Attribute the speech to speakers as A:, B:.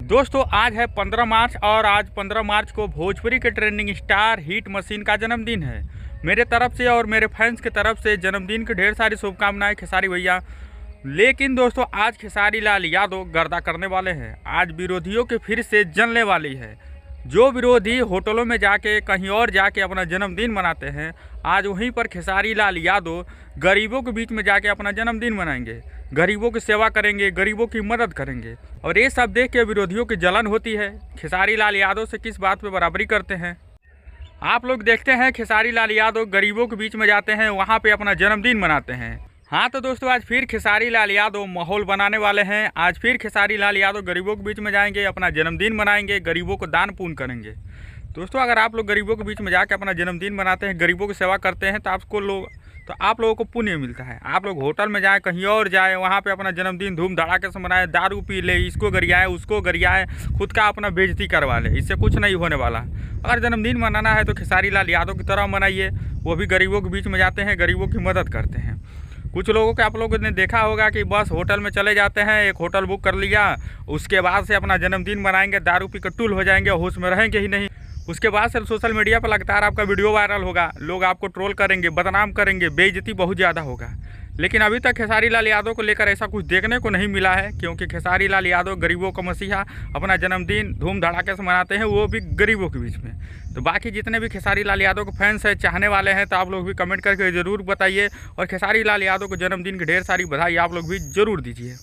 A: दोस्तों आज है 15 मार्च और आज 15 मार्च को भोजपुरी के ट्रेंडिंग स्टार हिट मशीन का जन्मदिन है। मेरे तरफ से और मेरे फैंस की तरफ से जन्मदिन की ढेर सारी शुभकामनाएं खेसारी भैया। लेकिन दोस्तों आज खेसारी लाल यादव गर्दा करने वाले हैं। आज विरोधियों के फिर से जलने वाली है। जो विरोधी होटलों में जाके कहीं और जाके अपना जन्मदिन मनाते हैं, आज वहीं पर खेसारी लाल यादव गरीबों के बीच में जाके अपना जन्मदिन मनाएंगे, गरीबों की सेवा करेंगे, गरीबों की मदद करेंगे। और ये सब देख के विरोधियों की जलन होती है। खेसारी लाल यादव से किस बात पे बराबरी करते हैं आप लोग देखते हैं। खेसारी लाल यादव गरीबों के बीच में जाते हैं, वहाँ पे अपना जन्मदिन मनाते हैं। हाँ तो दोस्तों आज फिर खेसारी लाल यादव माहौल बनाने वाले हैं। आज फिर खेसारी लाल यादव गरीबों के बीच में जाएंगे, अपना जन्मदिन मनाएंगे, गरीबों को दान पुण्य करेंगे। दोस्तों अगर आप लोग गरीबों के बीच में जाकर अपना जन्मदिन मनाते हैं, गरीबों की सेवा करते हैं तो आप लोगों को पुण्य मिलता है। आप लोग होटल में जाएँ, कहीं और जाएँ, वहाँ पे अपना जन्मदिन धूम धड़ाके से मनाएं, दारू पी ले, इसको गरियाएँ उसको गरियाएँ, खुद का अपना बेइज्जती करवा ले, इससे कुछ नहीं होने वाला। अगर जन्मदिन मनाना है तो खेसारी लाल यादव की तरह मनाइए। वो भी गरीबों के बीच में जाते हैं, गरीबों की मदद करते हैं। कुछ लोगों के आप लोगों ने देखा होगा कि बस होटल में चले जाते हैं, एक होटल बुक कर लिया, उसके बाद से अपना जन्मदिन मनाएंगे, दारू पी कर टूल हो जाएंगे, होश में रहेंगे ही नहीं। उसके बाद से सोशल मीडिया पर लगातार आपका वीडियो वायरल होगा, लोग आपको ट्रोल करेंगे, बदनाम करेंगे, बेइज्जती बहुत ज़्यादा होगा। लेकिन अभी तक खेसारी लाल यादव को लेकर ऐसा कुछ देखने को नहीं मिला है, क्योंकि खेसारी लाल यादव गरीबों का मसीहा, अपना जन्मदिन धूम धड़ाके से मनाते हैं, वो भी गरीबों के बीच में। तो बाकी जितने भी खेसारी लाल यादव के फैंस हैं, चाहने वाले हैं, तो आप लोग भी कमेंट करके ज़रूर बताइए। और खेसारी लाल यादव को जन्मदिन की ढेर सारी बधाई आप लोग भी ज़रूर दीजिए।